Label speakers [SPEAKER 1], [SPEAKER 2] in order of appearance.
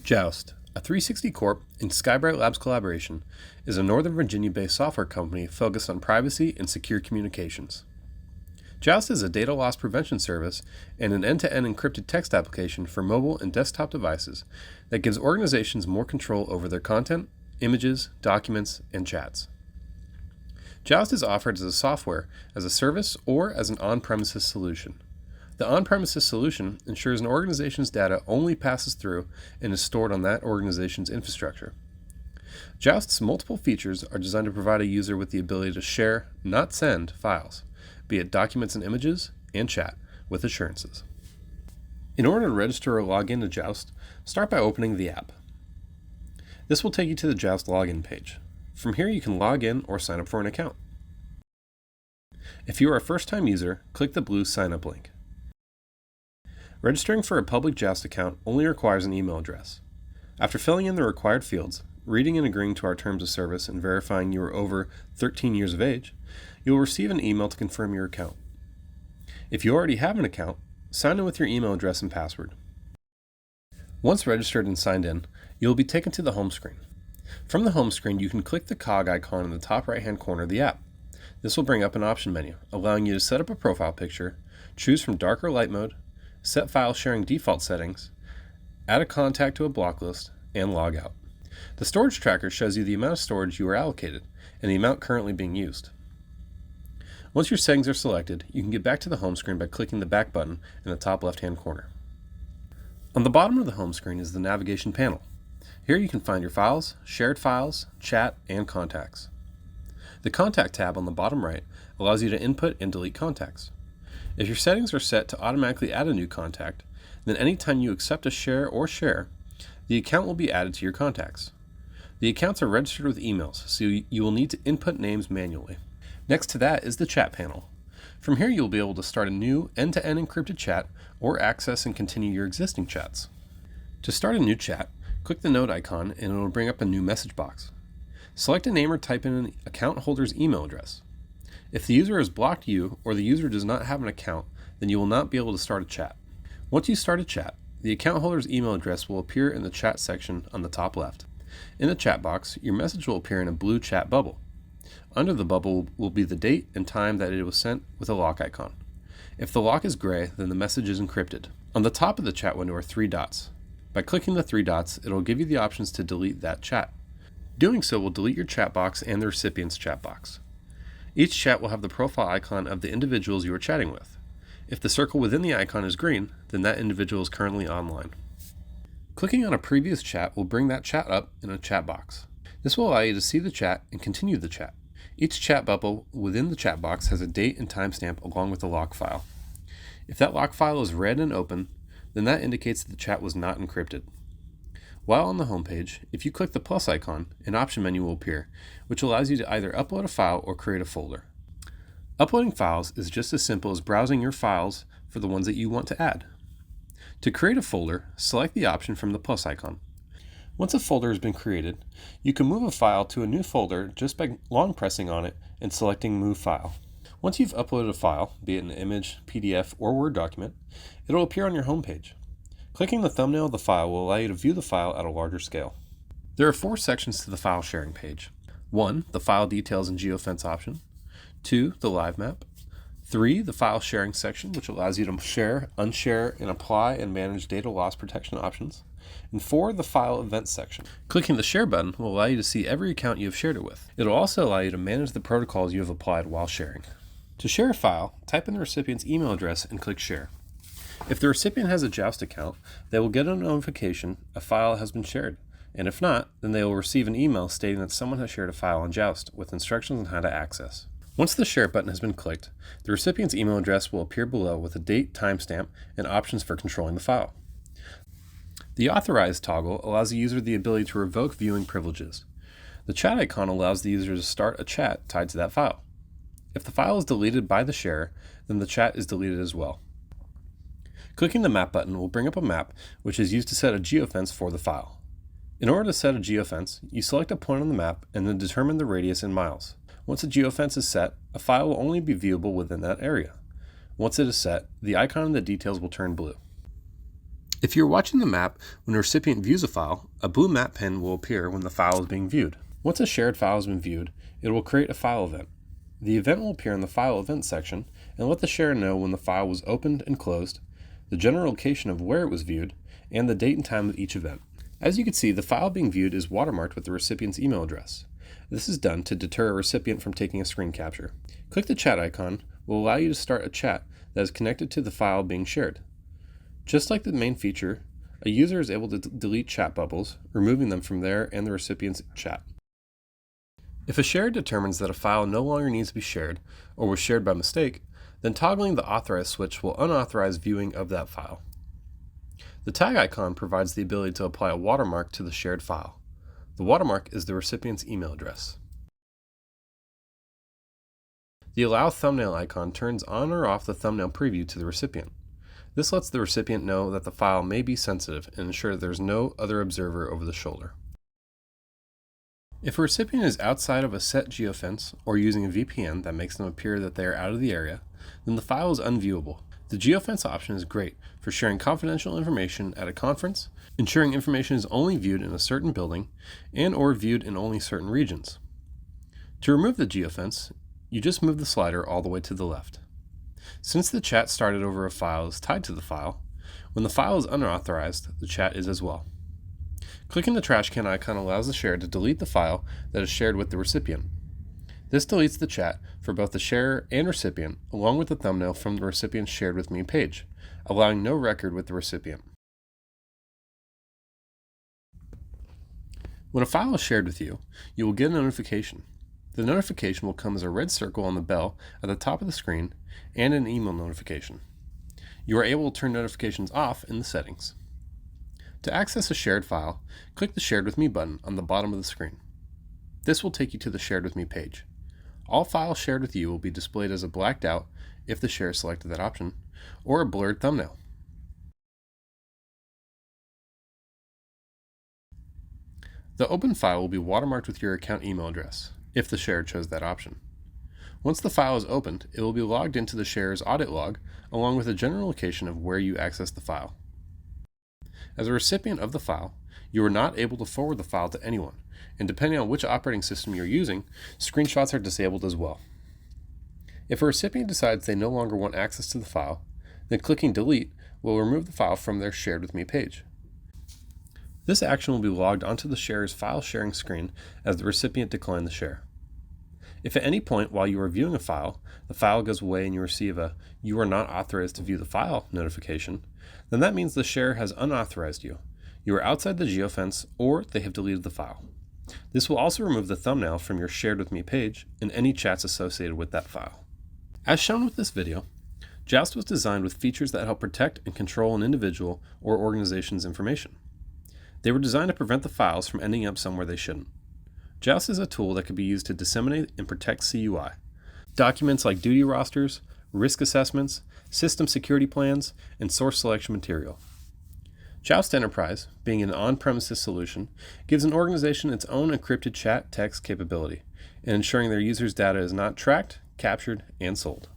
[SPEAKER 1] Joust, a 360 Corp and Skybright Labs collaboration, is a Northern Virginia-based software company focused on privacy and secure communications. Joust is a data loss prevention service and an end-to-end encrypted text application for mobile and desktop devices that gives organizations more control over their content, images, documents, and chats. Joust is offered as a software, as a service, or as an on-premises solution. The on-premises solution ensures an organization's data only passes through and is stored on that organization's infrastructure. Joust's multiple features are designed to provide a user with the ability to share, not send, files, be it documents and images, and chat, with assurances. In order to register or log in to Joust, start by opening the app. This will take you to the Joust login page. From here you can log in or sign up for an account. If you are a first-time user, click the blue Sign Up link. Registering for a public Joust account only requires an email address. After filling in the required fields, reading and agreeing to our terms of service, and verifying you are over 13 years of age, you will receive an email to confirm your account. If you already have an account, sign in with your email address and password. Once registered and signed in, you will be taken to the home screen. From the home screen, you can click the cog icon in the top right-hand corner of the app. This will bring up an option menu, allowing you to set up a profile picture, choose from dark or light mode, set file sharing default settings, add a contact to a block list, and log out. The storage tracker shows you the amount of storage you are allocated and the amount currently being used. Once your settings are selected, you can get back to the home screen by clicking the back button in the top left-hand corner. On the bottom of the home screen is the navigation panel. Here you can find your files, shared files, chat, and contacts. The Contact tab on the bottom right allows you to input and delete contacts. If your settings are set to automatically add a new contact, then anytime you accept a share or share, the account will be added to your contacts. The accounts are registered with emails, so you will need to input names manually. Next to that is the Chat panel. From here you'll be able to start a new end-to-end encrypted chat or access and continue your existing chats. To start a new chat, click the note icon and it will bring up a new message box. Select a name or type in an account holder's email address. If the user has blocked you or the user does not have an account, then you will not be able to start a chat. Once you start a chat, the account holder's email address will appear in the chat section on the top left. In the chat box, your message will appear in a blue chat bubble. Under the bubble will be the date and time that it was sent with a lock icon. If the lock is gray, then the message is encrypted. On the top of the chat window are three dots. By clicking the three dots, it will give you the options to delete that chat. Doing so will delete your chat box and the recipient's chat box. Each chat will have the profile icon of the individuals you are chatting with. If the circle within the icon is green, then that individual is currently online. Clicking on a previous chat will bring that chat up in a chat box. This will allow you to see the chat and continue the chat. Each chat bubble within the chat box has a date and timestamp along with the lock file. If that lock file is red and open, then that indicates that the chat was not encrypted. While on the home page, if you click the plus icon, an option menu will appear, which allows you to either upload a file or create a folder. Uploading files is just as simple as browsing your files for the ones that you want to add. To create a folder, select the option from the plus icon. Once a folder has been created, you can move a file to a new folder just by long pressing on it and selecting Move File. Once you've uploaded a file, be it an image, PDF, or Word document, it will appear on your home page. Clicking the thumbnail of the file will allow you to view the file at a larger scale. There are 4 sections to the file sharing page. 1. The file details and geofence option. 2. The live map. 3. The file sharing section, which allows you to share, unshare, and apply and manage data loss protection options. And 4. The file events section. Clicking the share button will allow you to see every account you have shared it with. It will also allow you to manage the protocols you have applied while sharing. To share a file, type in the recipient's email address and click Share. If the recipient has a Joust account, they will get a notification a file has been shared, and if not, then they will receive an email stating that someone has shared a file on Joust with instructions on how to access. Once the Share button has been clicked, the recipient's email address will appear below with a date, timestamp, and options for controlling the file. The Authorize toggle allows the user the ability to revoke viewing privileges. The chat icon allows the user to start a chat tied to that file. If the file is deleted by the sharer, then the chat is deleted as well. Clicking the Map button will bring up a map which is used to set a geofence for the file. In order to set a geofence, you select a point on the map and then determine the radius in miles. Once a geofence is set, a file will only be viewable within that area. Once it is set, the icon in the details will turn blue. If you're watching the map when a recipient views a file, a blue map pin will appear when the file is being viewed. Once a shared file has been viewed, it will create a file event. The event will appear in the File Events section and let the sharer know when the file was opened and closed, the general location of where it was viewed, and the date and time of each event. As you can see, the file being viewed is watermarked with the recipient's email address. This is done to deter a recipient from taking a screen capture. Click the chat icon will allow you to start a chat that is connected to the file being shared. Just like the main feature, a user is able to delete chat bubbles, removing them from their and the recipient's chat. If a sharer determines that a file no longer needs to be shared or was shared by mistake, then toggling the Authorize switch will unauthorize viewing of that file. The tag icon provides the ability to apply a watermark to the shared file. The watermark is the recipient's email address. The Allow Thumbnail icon turns on or off the thumbnail preview to the recipient. This lets the recipient know that the file may be sensitive and ensure there's no other observer over the shoulder. If a recipient is outside of a set geofence or using a VPN that makes them appear that they are out of the area, then the file is unviewable. The geofence option is great for sharing confidential information at a conference, ensuring information is only viewed in a certain building, and or viewed in only certain regions. To remove the geofence, you just move the slider all the way to the left. Since the chat started over a file is tied to the file, when the file is unauthorized, the chat is as well. Clicking the trash can icon allows the sharer to delete the file that is shared with the recipient. This deletes the chat for both the sharer and recipient, along with the thumbnail from the recipient's Shared With Me page, allowing no record with the recipient. When a file is shared with you, you will get a notification. The notification will come as a red circle on the bell at the top of the screen and an email notification. You are able to turn notifications off in the settings. To access a shared file, click the Shared With Me button on the bottom of the screen. This will take you to the Shared With Me page. All files shared with you will be displayed as a blacked out, if the sharer selected that option, or a blurred thumbnail. The open file will be watermarked with your account email address, if the sharer chose that option. Once the file is opened, it will be logged into the sharer's audit log, along with a general location of where you accessed the file. As a recipient of the file, you are not able to forward the file to anyone, and depending on which operating system you're using, screenshots are disabled as well. If a recipient decides they no longer want access to the file, then clicking Delete will remove the file from their Shared With Me page. This action will be logged onto the sharer's file sharing screen as the recipient declined the share. If at any point while you are viewing a file, the file goes away and you receive a "You are not authorized to view the file" notification, then that means the sharer has unauthorized you. You are outside the geofence or they have deleted the file. This will also remove the thumbnail from your Shared With Me page and any chats associated with that file. As shown with this video, Joust was designed with features that help protect and control an individual or organization's information. They were designed to prevent the files from ending up somewhere they shouldn't. Joust is a tool that can be used to disseminate and protect CUI. Documents like duty rosters, risk assessments, system security plans, and source selection material. Joust Enterprise, being an on-premises solution, gives an organization its own encrypted chat text capability, and ensuring their users' data is not tracked, captured, and sold.